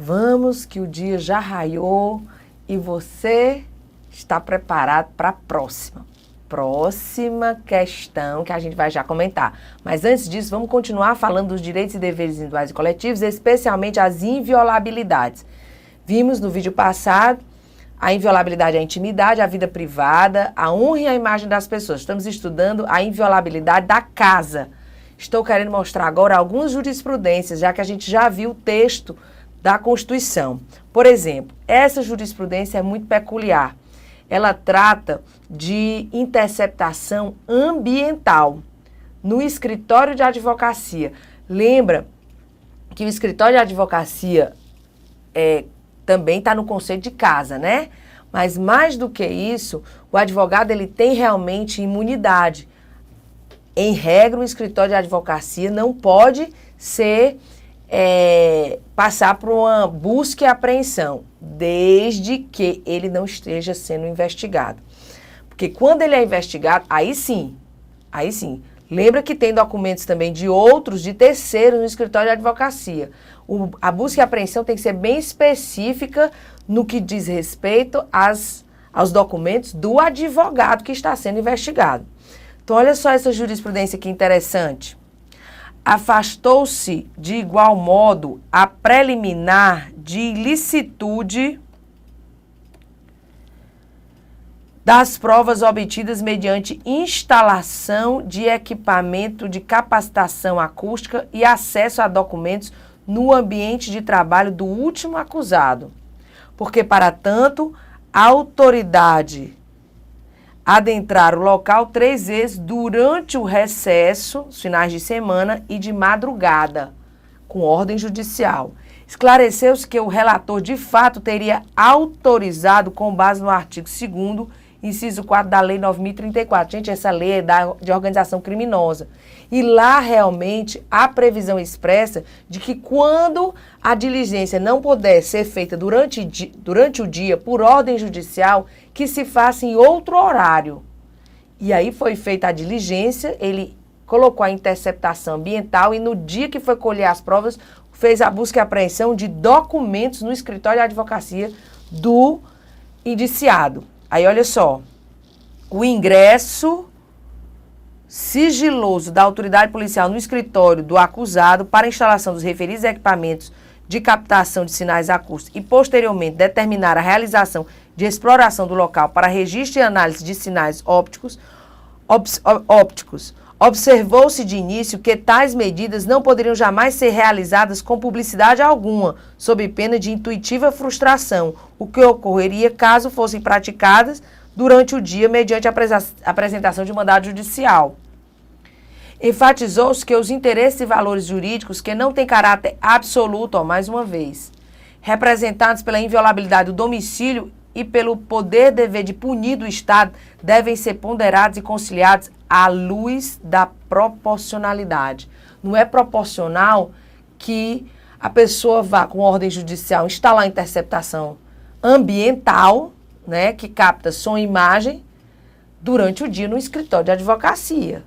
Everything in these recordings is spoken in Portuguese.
Vamos que o dia já raiou e você está preparado para a próxima questão que a gente vai já comentar. Mas antes disso, vamos continuar falando dos direitos e deveres individuais e coletivos, especialmente as inviolabilidades. Vimos no vídeo passado a inviolabilidade é a intimidade, a vida privada, a honra e a imagem das pessoas. Estamos estudando a inviolabilidade da casa. Estou querendo mostrar agora algumas jurisprudências, já que a gente já viu o texto da Constituição. Por exemplo, essa jurisprudência é muito peculiar. Ela trata de interceptação ambiental no escritório de advocacia. Lembra que o escritório de advocacia também está no conceito de casa, né? Mas mais do que isso, o advogado ele tem realmente imunidade. Em regra, o escritório de advocacia não pode passar por uma busca e apreensão, desde que ele não esteja sendo investigado. Porque quando ele é investigado, aí sim. Lembra que tem documentos também de terceiros no escritório de advocacia. A busca e apreensão tem que ser bem específica no que diz respeito aos documentos do advogado que está sendo investigado. Então, olha só essa jurisprudência que interessante. Afastou-se de igual modo a preliminar de ilicitude das provas obtidas mediante instalação de equipamento de capacitação acústica e acesso a documentos no ambiente de trabalho do último acusado. Porque, para tanto, a autoridade adentrar o local 3 vezes durante o recesso, os finais de semana e de madrugada, com ordem judicial. Esclareceu-se que o relator, de fato, teria autorizado com base no artigo 2º, inciso 4 da Lei 9.034. Gente, essa lei é de organização criminosa. E lá, realmente, há previsão expressa de que quando a diligência não puder ser feita durante o dia, por ordem judicial, que se faça em outro horário. E aí foi feita a diligência, ele colocou a interceptação ambiental e no dia que foi colher as provas, fez a busca e apreensão de documentos no escritório de advocacia do indiciado. Aí, olha só, o ingresso sigiloso da autoridade policial no escritório do acusado para a instalação dos referidos equipamentos de captação de sinais acústicos e, posteriormente, determinar a realização de exploração do local para registro e análise de sinais ópticos, observou-se de início que tais medidas não poderiam jamais ser realizadas com publicidade alguma, sob pena de intuitiva frustração, o que ocorreria caso fossem praticadas durante o dia mediante a apresentação de mandado judicial. Enfatizou-se que os interesses e valores jurídicos que não têm caráter absoluto, mais uma vez, representados pela inviolabilidade do domicílio e pelo poder-dever de punir do Estado, devem ser ponderados e conciliados à luz da proporcionalidade. Não é proporcional que a pessoa vá com ordem judicial instalar a interceptação ambiental, né, que capta som e imagem, durante o dia no escritório de advocacia.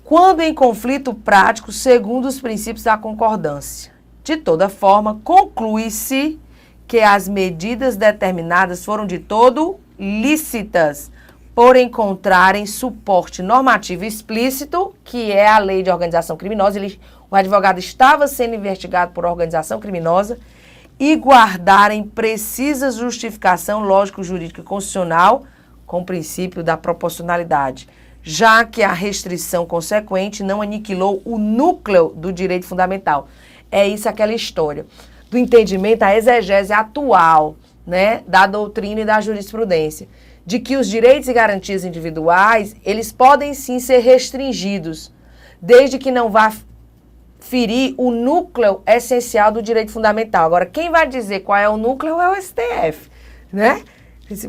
Quando em conflito prático, segundo os princípios da concordância. De toda forma, conclui-se que as medidas determinadas foram de todo lícitas, por encontrarem suporte normativo explícito, que é a lei de organização criminosa. O advogado estava sendo investigado por organização criminosa, e guardarem precisa justificação lógico-jurídica e constitucional com o princípio da proporcionalidade, já que a restrição consequente não aniquilou o núcleo do direito fundamental. É isso aquela história do entendimento, a exegese atual, né, da doutrina e da jurisprudência, de que os direitos e garantias individuais, eles podem sim ser restringidos, desde que não vá ferir o núcleo essencial do direito fundamental. Agora, quem vai dizer qual é o núcleo é o STF, né?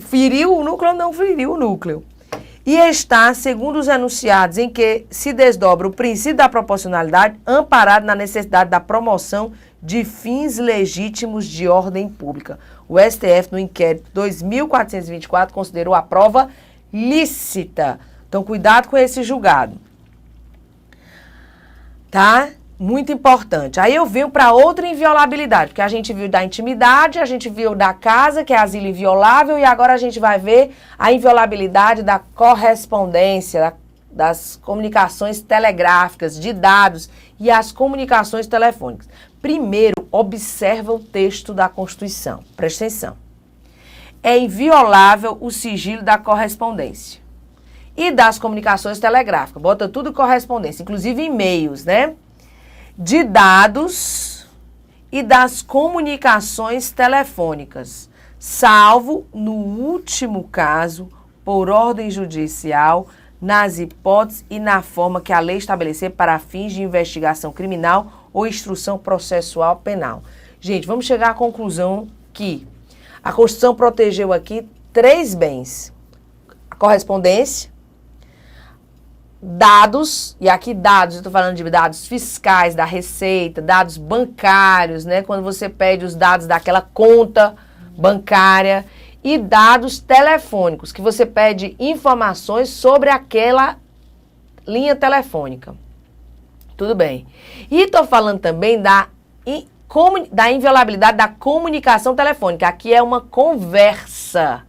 Feriu o núcleo ou não feriu o núcleo. E está, segundo os enunciados em que se desdobra o princípio da proporcionalidade, amparado na necessidade da promoção de fins legítimos de ordem pública. O STF, no inquérito 2424, considerou a prova lícita. Então, cuidado com esse julgado. Tá? Muito importante. Aí eu venho para outra inviolabilidade, porque a gente viu da intimidade, a gente viu da casa, que é asilo inviolável, e agora a gente vai ver a inviolabilidade da correspondência, das comunicações telegráficas, de dados e as comunicações telefônicas. Primeiro, observa o texto da Constituição. Presta atenção. É inviolável o sigilo da correspondência e das comunicações telegráficas. Bota tudo correspondência, inclusive e-mails, né? De dados e das comunicações telefônicas, salvo no último caso, por ordem judicial, nas hipóteses e na forma que a lei estabelecer para fins de investigação criminal ou instrução processual penal. Gente, vamos chegar à conclusão que a Constituição protegeu aqui 3 bens: a correspondência, dados, e aqui dados, eu estou falando de dados fiscais, da Receita, dados bancários, né? Quando você pede os dados daquela conta bancária, e dados telefônicos, que você pede informações sobre aquela linha telefônica. Tudo bem. E estou falando também da inviolabilidade da comunicação telefônica. Aqui é uma conversa.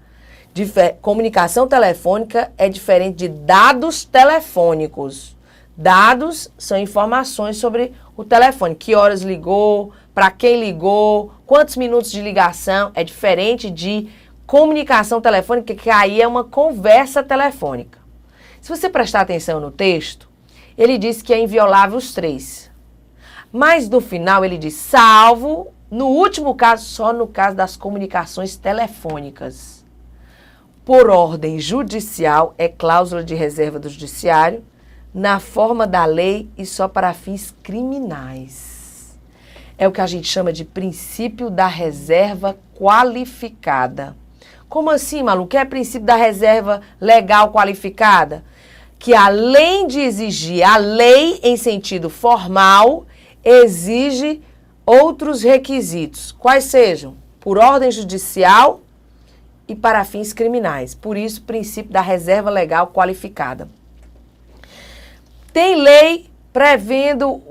Comunicação telefônica é diferente de dados telefônicos. Dados são informações sobre o telefone. Que horas ligou, para quem ligou, quantos minutos de ligação. É diferente de comunicação telefônica, que aí é uma conversa telefônica. Se você prestar atenção no texto, ele diz que é inviolável os 3. Mas no final ele diz salvo, no último caso, só no caso das comunicações telefônicas. Por ordem judicial, é cláusula de reserva do judiciário, na forma da lei e só para fins criminais. É o que a gente chama de princípio da reserva qualificada. Como assim, Malu? O que é princípio da reserva legal qualificada? Que além de exigir a lei em sentido formal, exige outros requisitos. Quais sejam? Por ordem judicial e para fins criminais. Por isso, princípio da reserva legal qualificada. Tem lei prevendo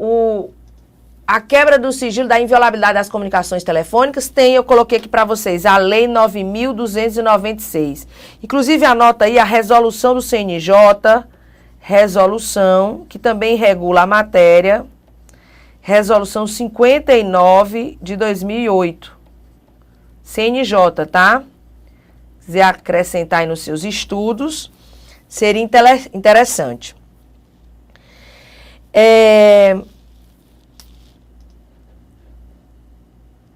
a quebra do sigilo da inviolabilidade das comunicações telefônicas? Tem, eu coloquei aqui para vocês, a Lei 9.296. Inclusive, anota aí a resolução do CNJ, resolução que também regula a matéria, resolução 59 de 2008. CNJ, tá? Se quiser acrescentar aí nos seus estudos, seria interessante.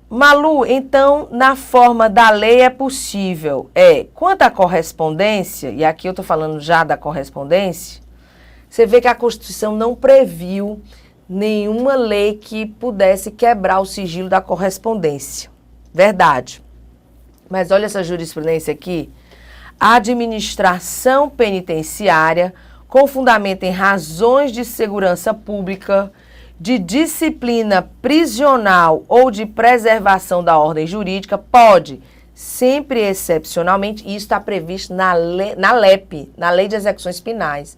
Malu, então, na forma da lei é possível. Quanto à correspondência, e aqui eu estou falando já da correspondência, você vê que a Constituição não previu nenhuma lei que pudesse quebrar o sigilo da correspondência. Verdade. Mas olha essa jurisprudência aqui. A administração penitenciária, com fundamento em razões de segurança pública, de disciplina prisional ou de preservação da ordem jurídica, pode, sempre excepcionalmente, e isso está previsto na LEP, na Lei de Execuções Penais,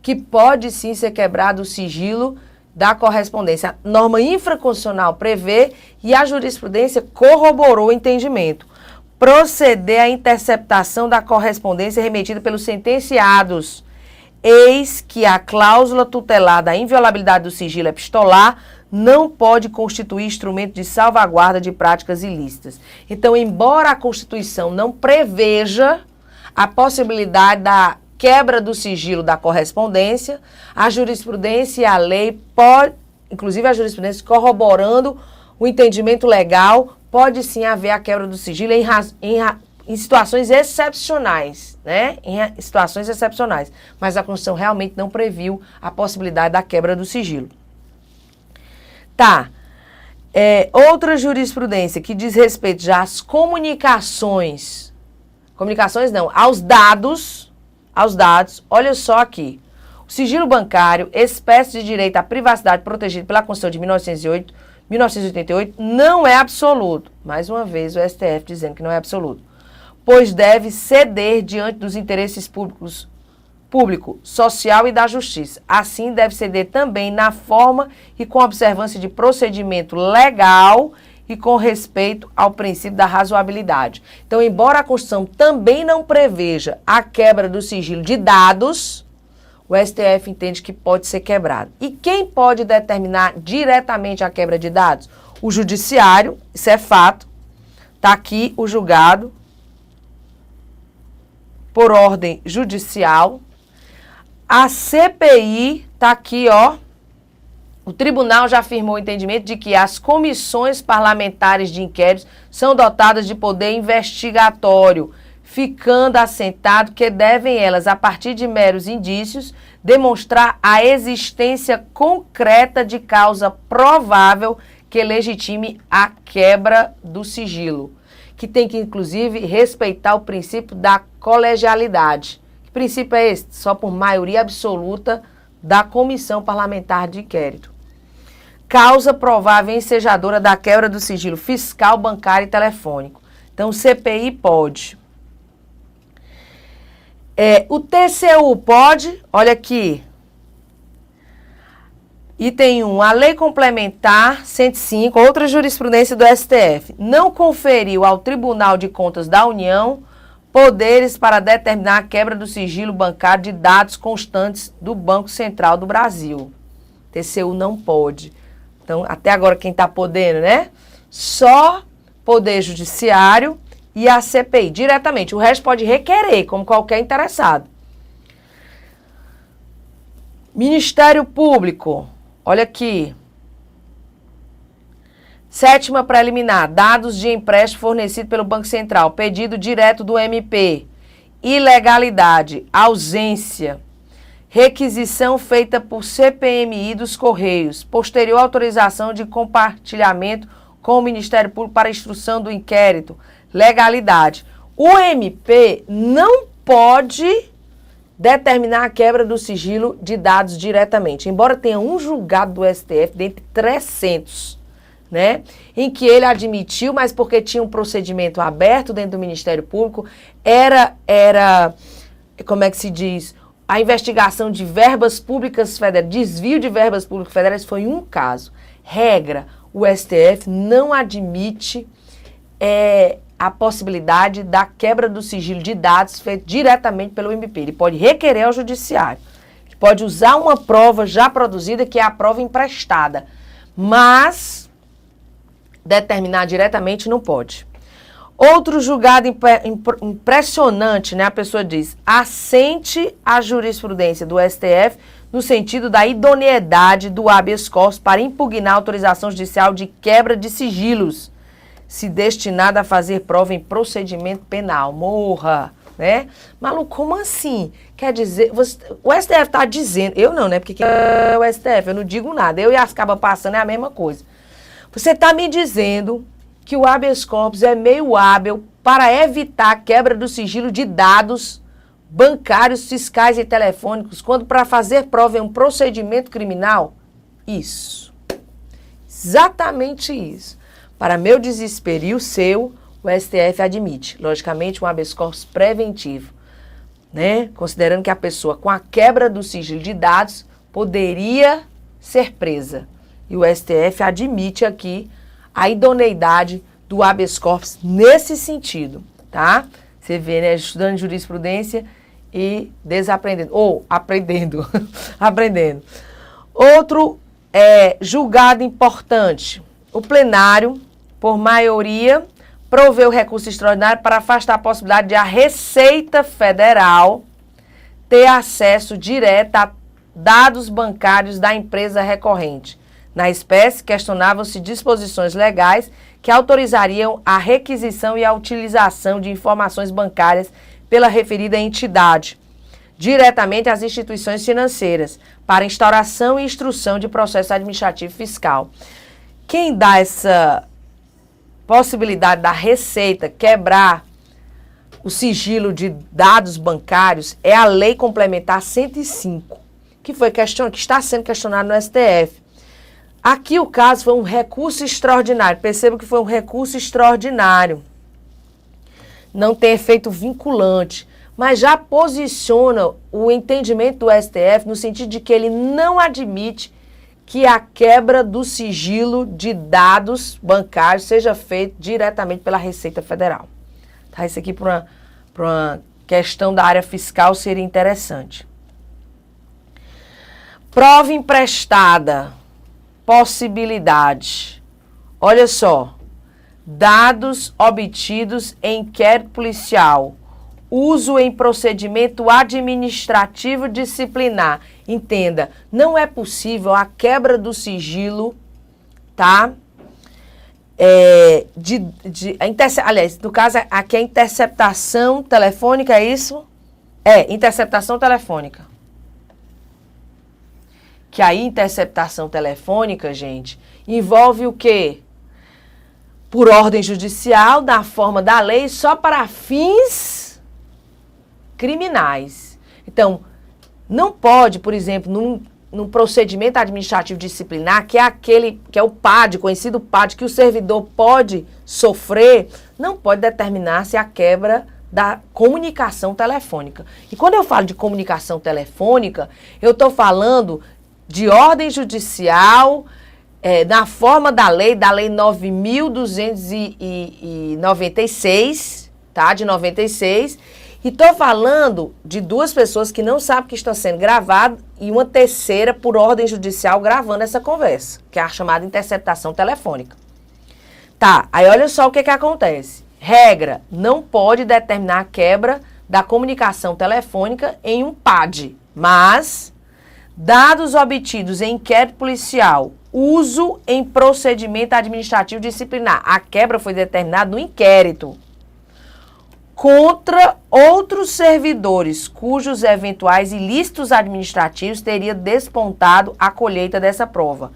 que pode sim ser quebrado o sigilo da correspondência. A norma infraconstitucional prevê e a jurisprudência corroborou o entendimento. Proceder à interceptação da correspondência remetida pelos sentenciados. Eis que a cláusula tutelar da inviolabilidade do sigilo epistolar não pode constituir instrumento de salvaguarda de práticas ilícitas. Então, embora a Constituição não preveja a possibilidade da quebra do sigilo da correspondência, a jurisprudência e a lei pode, inclusive a jurisprudência corroborando o entendimento legal, pode sim haver a quebra do sigilo em situações excepcionais, né? Em situações excepcionais. Mas a Constituição realmente não previu a possibilidade da quebra do sigilo. Tá. Outra jurisprudência que diz respeito já às comunicações não, aos dados, olha só aqui. O sigilo bancário, espécie de direito à privacidade protegido pela Constituição de 1988, não é absoluto. Mais uma vez o STF dizendo que não é absoluto. Pois deve ceder diante dos interesses públicos Público, Social e da Justiça. Assim, deve ceder também na forma e com observância de procedimento legal e com respeito ao princípio da razoabilidade. Então, embora a Constituição também não preveja a quebra do sigilo de dados, o STF entende que pode ser quebrado. E quem pode determinar diretamente a quebra de dados? O Judiciário, isso é fato. Está aqui o julgado por ordem judicial. A CPI está aqui, ó. O tribunal já afirmou o entendimento de que as comissões parlamentares de inquérito são dotadas de poder investigatório, ficando assentado que devem elas, a partir de meros indícios, demonstrar a existência concreta de causa provável que legitime a quebra do sigilo, que tem que, inclusive, respeitar o princípio da colegialidade. Que princípio é esse? Só por maioria absoluta da comissão parlamentar de inquérito. Causa provável ensejadora da quebra do sigilo fiscal, bancário e telefônico. Então, CPI pode. O TCU pode, olha aqui. Item 1, a Lei Complementar 105, outra jurisprudência do STF, não conferiu ao Tribunal de Contas da União poderes para determinar a quebra do sigilo bancário de dados constantes do Banco Central do Brasil. TCU não pode. Então, até agora quem está podendo, né? Só Poder Judiciário e a CPI, diretamente. O resto pode requerer, como qualquer interessado. Ministério Público, olha aqui. 7ª preliminar, dados de empréstimo fornecido pelo Banco Central, pedido direto do MP. Ilegalidade, ausência. Requisição feita por CPMI dos Correios, posterior autorização de compartilhamento com o Ministério Público para instrução do inquérito, legalidade. O MP não pode determinar a quebra do sigilo de dados diretamente, embora tenha um julgado do STF dentre 300, né, em que ele admitiu, mas porque tinha um procedimento aberto dentro do Ministério Público, era como é que se diz, a investigação de verbas públicas federais, desvio de verbas públicas federais foi um caso. Regra, o STF não admite a possibilidade da quebra do sigilo de dados feito diretamente pelo MP. Ele pode requerer ao Judiciário. Ele pode usar uma prova já produzida, que é a prova emprestada. Mas determinar diretamente não pode. Outro julgado impressionante, né? A pessoa diz, assente a jurisprudência do STF no sentido da idoneidade do habeas corpus para impugnar a autorização judicial de quebra de sigilos, se destinada a fazer prova em procedimento penal. Morra, né? Maluco, como assim? Quer dizer, o STF está dizendo, eu não, né? Porque é o STF, eu não digo nada. Eu e as cabas passando é a mesma coisa. Você está me dizendo que o habeas corpus é meio hábil para evitar a quebra do sigilo de dados bancários, fiscais e telefônicos, quando para fazer prova em um procedimento criminal? Isso. Exatamente isso. Para meu desespero e o seu, o STF admite, logicamente, um habeas corpus preventivo, né? Considerando que a pessoa, com a quebra do sigilo de dados, poderia ser presa. E o STF admite aqui a idoneidade do habeas corpus nesse sentido, tá? Você vê, né, estudando jurisprudência e desaprendendo, ou aprendendo, aprendendo. Outro julgado importante, o plenário, por maioria, proveu recurso extraordinário para afastar a possibilidade de a Receita Federal ter acesso direto a dados bancários da empresa recorrente. Na espécie, questionavam-se disposições legais que autorizariam a requisição e a utilização de informações bancárias pela referida entidade, diretamente às instituições financeiras, para instauração e instrução de processo administrativo fiscal. Quem dá essa possibilidade da Receita quebrar o sigilo de dados bancários é a Lei Complementar 105, que está sendo questionada no STF. Aqui o caso foi um recurso extraordinário. Perceba que foi um recurso extraordinário. Não tem efeito vinculante. mas já posiciona o entendimento do STF no sentido de que ele não admite que a quebra do sigilo de dados bancários seja feita diretamente pela Receita Federal. Tá? Isso aqui para uma questão da área fiscal seria interessante. Prova emprestada, possibilidade. Olha só, dados obtidos em inquérito policial, uso em procedimento administrativo disciplinar. Entenda, não é possível a quebra do sigilo, tá? Aliás, no caso, aqui é interceptação telefônica, é isso? É, interceptação telefônica. Que aí, interceptação telefônica, gente, envolve o quê? Por ordem judicial, na forma da lei, só para fins criminais. Então, não pode, por exemplo, num procedimento administrativo disciplinar, que é aquele, que é o PAD, conhecido PAD, que o servidor pode sofrer, não pode determinar-se a quebra da comunicação telefônica. E quando eu falo de comunicação telefônica, eu estou falando de ordem judicial, na forma da lei 9.296, tá? De 96. E estou falando de duas pessoas que não sabem que está sendo gravado e uma terceira por ordem judicial gravando essa conversa, que é a chamada interceptação telefônica. Tá, aí olha só o que acontece. Regra, não pode determinar a quebra da comunicação telefônica em um PAD, mas dados obtidos em inquérito policial, uso em procedimento administrativo disciplinar. A quebra foi determinada no inquérito contra outros servidores cujos eventuais ilícitos administrativos teria despontado a colheita dessa prova.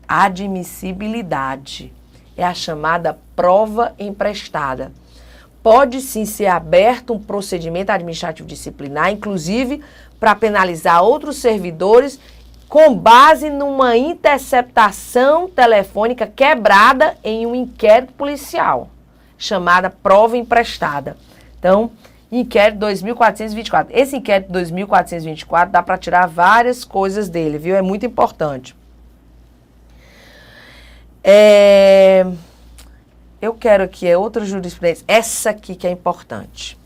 Admissibilidade. É a chamada prova emprestada. Pode sim ser aberto um procedimento administrativo disciplinar, inclusive para penalizar outros servidores com base numa interceptação telefônica quebrada em um inquérito policial, chamada prova emprestada. Então, inquérito 2424. Esse inquérito 2424 dá para tirar várias coisas dele, viu? É muito importante. Eu quero aqui, outra jurisprudência, essa aqui que é importante.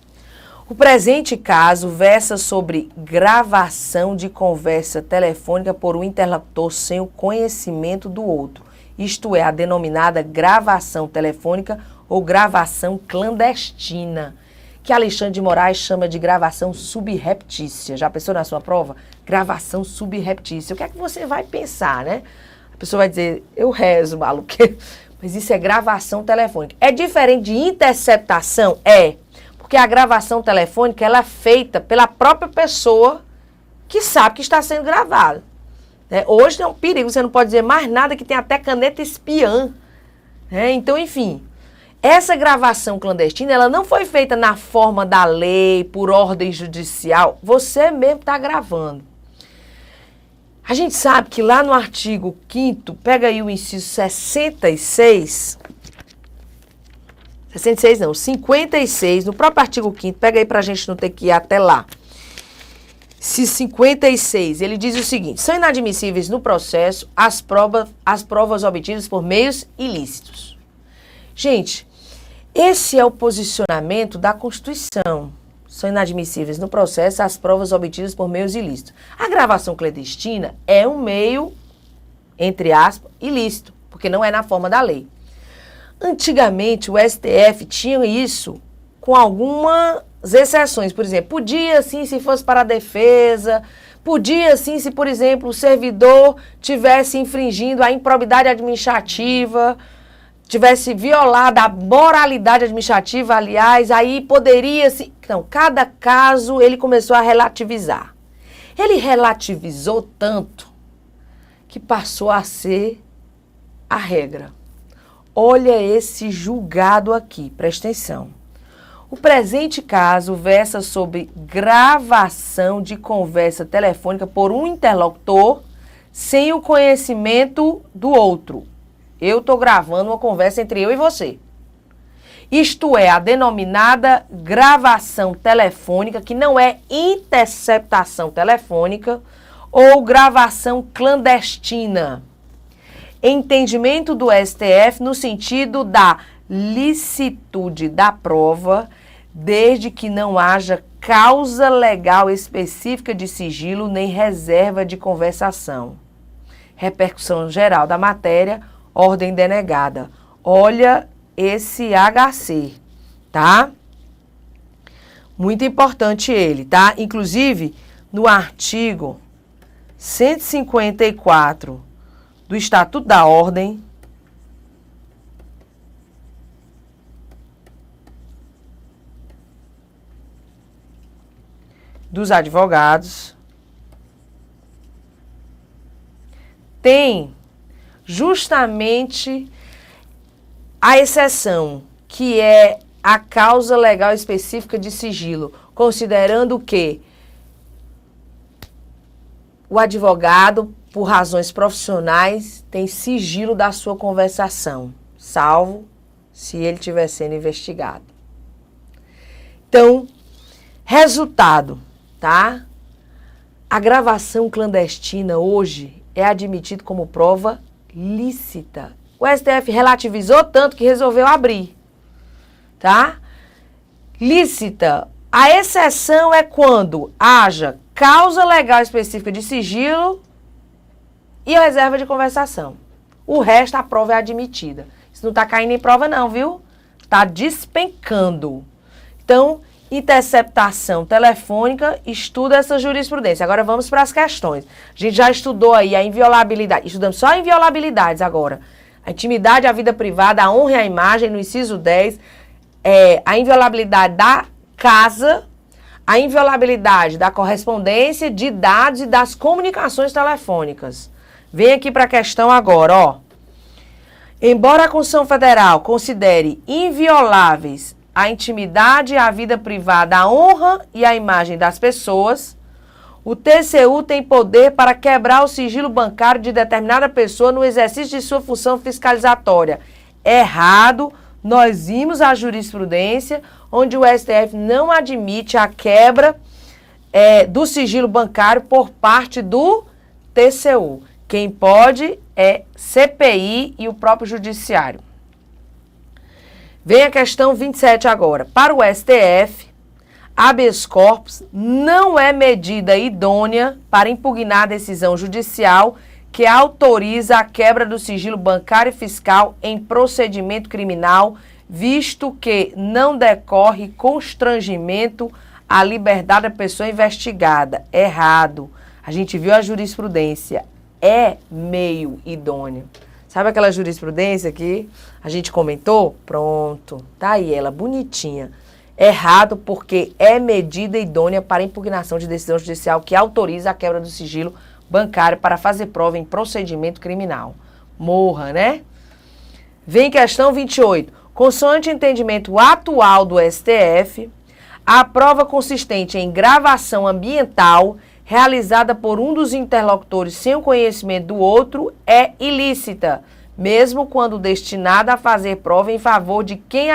O presente caso versa sobre gravação de conversa telefônica por um interlocutor sem o conhecimento do outro. Isto é, a denominada gravação telefônica ou gravação clandestina, que Alexandre de Moraes chama de gravação subreptícia. Já pensou na sua prova? Gravação subreptícia. O que é que você vai pensar, né? A pessoa vai dizer, eu rezo, maluco. Mas isso é gravação telefônica. É diferente de interceptação? É. Porque a gravação telefônica, ela é feita pela própria pessoa que sabe que está sendo gravado. Hoje é um perigo, você não pode dizer mais nada, que tem até caneta espiã. Então, enfim, essa gravação clandestina, ela não foi feita na forma da lei, por ordem judicial. Você mesmo está gravando. A gente sabe que lá no artigo 5º, pega aí o inciso 56... 66 não, 56, no próprio artigo 5º, pega aí pra gente não ter que ir até lá. Se 56, ele diz o seguinte: são inadmissíveis no processo as provas obtidas por meios ilícitos. Gente, esse é o posicionamento da Constituição. São inadmissíveis no processo as provas obtidas por meios ilícitos. A gravação clandestina é um meio, entre aspas, ilícito, porque não é na forma da lei. Antigamente, o STF tinha isso com algumas exceções. Por exemplo, podia sim se fosse para a defesa, podia sim se, por exemplo, o servidor tivesse infringindo a improbidade administrativa, tivesse violado a moralidade administrativa, aliás, aí poderia sim. Então, cada caso ele começou a relativizar. Ele relativizou tanto que passou a ser a regra. Olha esse julgado aqui, presta atenção. O presente caso versa sobre gravação de conversa telefônica por um interlocutor sem o conhecimento do outro. Eu estou gravando uma conversa entre eu e você. Isto é, a denominada gravação telefônica, que não é interceptação telefônica, ou gravação clandestina. Entendimento do STF no sentido da licitude da prova, desde que não haja causa legal específica de sigilo nem reserva de conversação. Repercussão geral da matéria, ordem denegada. Olha esse HC, tá? Muito importante ele, tá? Inclusive, no artigo 154 do Estatuto da Ordem, dos advogados, tem justamente a exceção, que é a causa legal específica de sigilo, considerando que o advogado, por razões profissionais, tem sigilo da sua conversação, salvo se ele estiver sendo investigado. Então, resultado, tá? A gravação clandestina hoje é admitida como prova lícita. O STF relativizou tanto que resolveu abrir, tá? Lícita. A exceção é quando haja causa legal específica de sigilo e a reserva de conversação. O resto, a prova é admitida. Isso não está caindo em prova não, viu? Está despencando. Então, interceptação telefônica, estuda essa jurisprudência. Agora vamos para as questões. A gente já estudou aí a inviolabilidade. Estudamos só inviolabilidades agora. A intimidade, a vida privada, a honra e a imagem, no inciso 10, a inviolabilidade da casa, a inviolabilidade da correspondência, de dados e das comunicações telefônicas. Vem aqui para a questão agora, ó. Embora a Constituição Federal considere invioláveis a intimidade, a vida privada, a honra e a imagem das pessoas, o TCU tem poder para quebrar o sigilo bancário de determinada pessoa no exercício de sua função fiscalizatória. Errado, nós vimos a jurisprudência onde o STF não admite a quebra do sigilo bancário por parte do TCU. Quem pode é CPI e o próprio Judiciário. Vem a questão 27 agora. Para o STF, habeas corpus não é medida idônea para impugnar a decisão judicial que autoriza a quebra do sigilo bancário e fiscal em procedimento criminal, visto que não decorre constrangimento à liberdade da pessoa investigada. Errado. A gente viu a jurisprudência. É meio idôneo. Sabe aquela jurisprudência que a gente comentou? Pronto. Tá aí ela, bonitinha. Errado porque é medida idônea para impugnação de decisão judicial que autoriza a quebra do sigilo bancário para fazer prova em procedimento criminal. Morra, né? Vem questão 28. Consoante o entendimento atual do STF, a prova consistente em gravação ambiental realizada por um dos interlocutores sem o conhecimento do outro é ilícita, mesmo quando destinada a fazer prova em favor de quem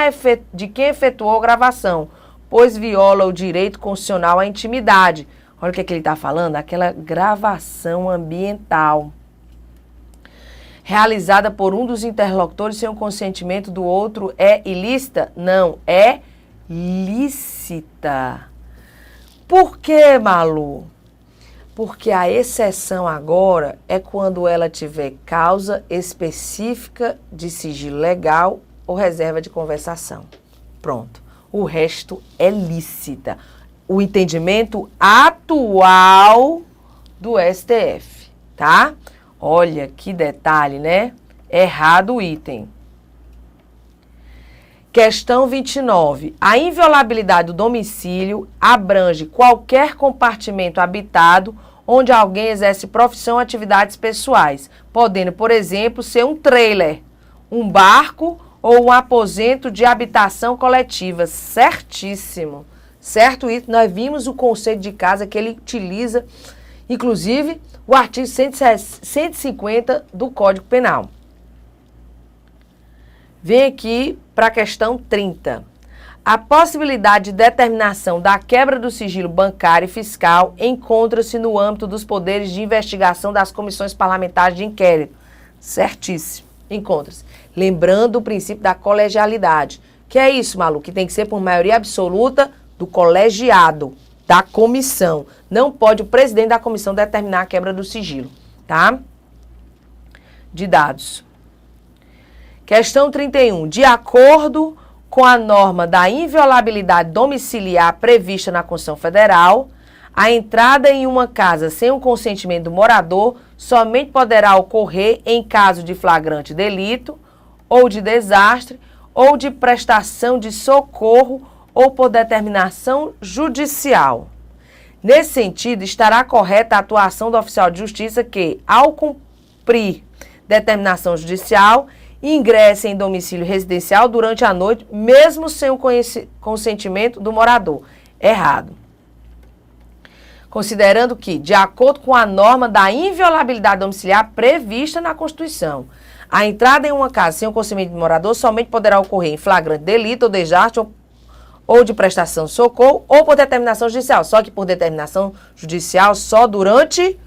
efetuou a gravação, pois viola o direito constitucional à intimidade. Olha o que ele está falando, aquela gravação ambiental realizada por um dos interlocutores sem o consentimento do outro é ilícita? Não, é lícita. Por que, Malu? Porque a exceção agora é quando ela tiver causa específica de sigilo legal ou reserva de conversação. Pronto. O resto é lícita. O entendimento atual do STF, tá? Olha que detalhe, né? Errado o item. Questão 29. A inviolabilidade do domicílio abrange qualquer compartimento habitado onde alguém exerce profissão ou atividades pessoais, podendo, por exemplo, ser um trailer, um barco ou um aposento de habitação coletiva. Certíssimo. Certo isso? Nós vimos o conceito de casa que ele utiliza, inclusive, o artigo 150 do Código Penal. Vem aqui para a questão 30. A possibilidade de determinação da quebra do sigilo bancário e fiscal encontra-se no âmbito dos poderes de investigação das comissões parlamentares de inquérito. Certíssimo. Encontra-se. Lembrando o princípio da colegialidade. Que é isso, Malu? Que tem que ser por maioria absoluta do colegiado, da comissão. Não pode o presidente da comissão determinar a quebra do sigilo, tá? De dados. Questão 31. De acordo com a norma da inviolabilidade domiciliar prevista na Constituição Federal, a entrada em uma casa sem o consentimento do morador somente poderá ocorrer em caso de flagrante delito, ou de desastre, ou de prestação de socorro, ou por determinação judicial. Nesse sentido, estará correta a atuação do oficial de justiça que, ao cumprir determinação judicial, ingresse em domicílio residencial durante a noite, mesmo sem o consentimento do morador. Errado. Considerando que, de acordo com a norma da inviolabilidade domiciliar prevista na Constituição, a entrada em uma casa sem o consentimento do morador somente poderá ocorrer em flagrante delito ou desastre ou de prestação de socorro ou por determinação judicial. Só que por determinação judicial só durante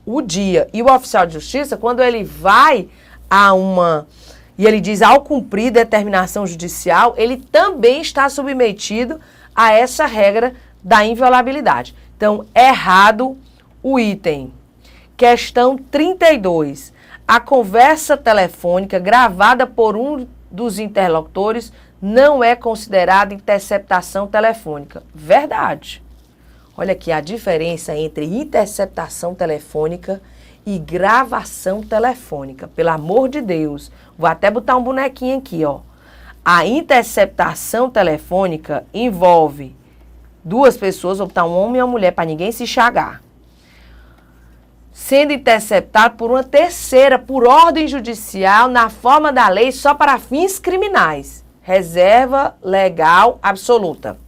o dia. E o oficial de justiça, quando ele vai a uma... E ele diz, ao cumprir determinação judicial, ele também está submetido a essa regra da inviolabilidade. Então, errado o item. Questão 32. A conversa telefônica gravada por um dos interlocutores não é considerada interceptação telefônica. Verdade. Olha aqui a diferença entre interceptação telefônica e gravação telefônica. Pelo amor de Deus. Vou até botar um bonequinho aqui, ó. A interceptação telefônica envolve duas pessoas, vou botar um homem e uma mulher para ninguém se chagar, sendo interceptado por uma terceira, por ordem judicial, na forma da lei, só para fins criminais. Reserva legal absoluta.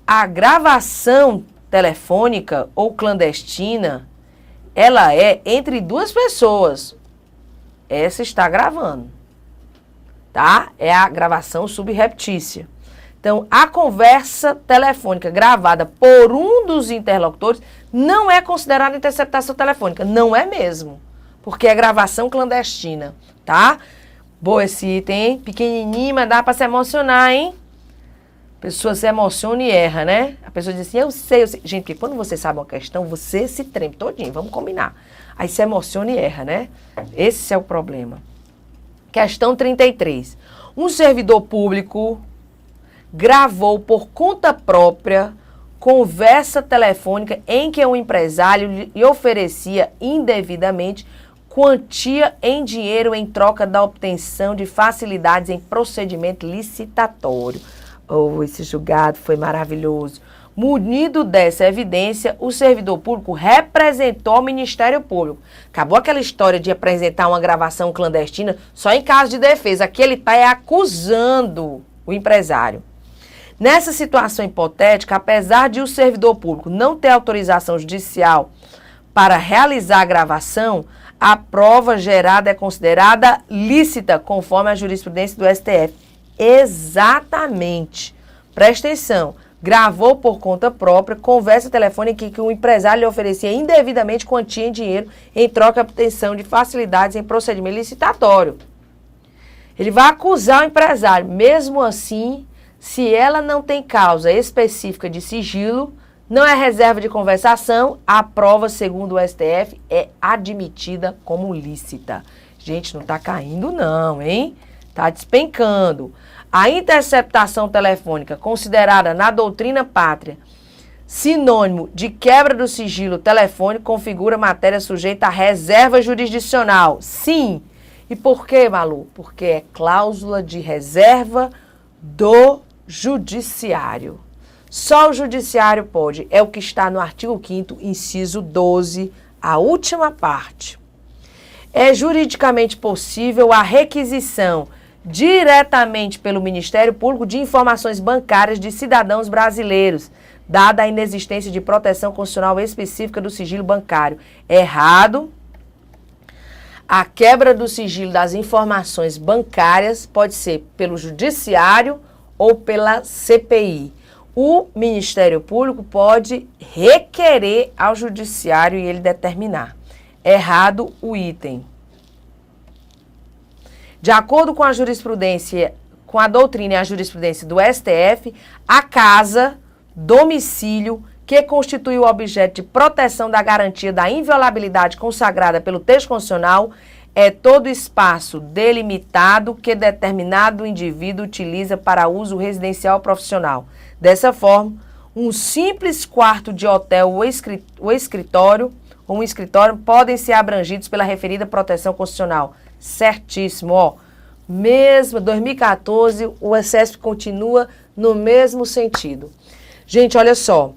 A gravação telefônica ou clandestina, ela é entre duas pessoas. Essa está gravando, tá? É a gravação subreptícia. Então, a conversa telefônica gravada por um dos interlocutores não é considerada interceptação telefônica. Não é mesmo, porque é gravação clandestina, tá? Boa esse item, hein? Pequenininho, mas dá para se emocionar, hein? A pessoa se emociona e erra, né? A pessoa diz assim, eu sei. Gente, porque quando você sabe uma questão, você se treme todinho, vamos combinar. Aí se emociona e erra, né? Esse é o problema. Questão 33. Um servidor público gravou por conta própria conversa telefônica em que um empresário lhe oferecia indevidamente quantia em dinheiro em troca da obtenção de facilidades em procedimento licitatório. Oh, esse julgado foi maravilhoso. Munido dessa evidência, o servidor público representou o Ministério Público. Acabou aquela história de apresentar uma gravação clandestina só em caso de defesa. Aqui ele está acusando o empresário. Nessa situação hipotética, apesar de o servidor público não ter autorização judicial para realizar a gravação, a prova gerada é considerada lícita, conforme a jurisprudência do STF. Exatamente. Presta atenção. Gravou por conta própria conversa telefônica que o empresário lhe oferecia indevidamente quantia em dinheiro em troca de obtenção de facilidades em procedimento licitatório. Ele vai acusar o empresário. Mesmo assim, se ela não tem causa específica de sigilo, não é reserva de conversação, a prova, segundo o STF, é admitida como lícita. Gente, não está caindo não, hein? Está despencando. A interceptação telefônica, considerada na doutrina pátria sinônimo de quebra do sigilo telefônico, configura matéria sujeita à reserva jurisdicional. Sim. E por quê, Malu? Porque é cláusula de reserva do judiciário. Só o judiciário pode. É o que está no artigo 5º, inciso 12, a última parte. É juridicamente possível a requisição diretamente pelo Ministério Público de informações bancárias de cidadãos brasileiros, dada a inexistência de proteção constitucional específica do sigilo bancário. Errado. A quebra do sigilo das informações bancárias pode ser pelo judiciário ou pela CPI. O Ministério Público pode requerer ao judiciário e ele determinar. Errado o item. De acordo com a jurisprudência, com a doutrina e a jurisprudência do STF, a casa, domicílio, que constitui o objeto de proteção da garantia da inviolabilidade consagrada pelo texto constitucional, é todo espaço delimitado que determinado indivíduo utiliza para uso residencial ou profissional. Dessa forma, um simples quarto de hotel ou escritório podem ser abrangidos pela referida proteção constitucional. Certíssimo, ó. Mesmo 2014, o excesso continua no mesmo sentido. Gente, olha só.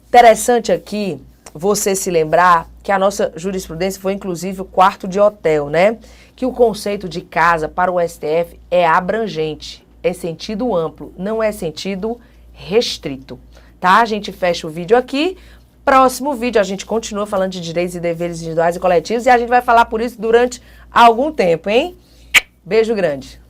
Interessante aqui você se lembrar que a nossa jurisprudência foi inclusive o quarto de hotel, né? Que o conceito de casa para o STF é abrangente, é sentido amplo, não é sentido restrito, tá? A gente fecha o vídeo aqui. Próximo vídeo a gente continua falando de direitos e deveres individuais e coletivos e a gente vai falar por isso durante algum tempo, hein? Beijo grande.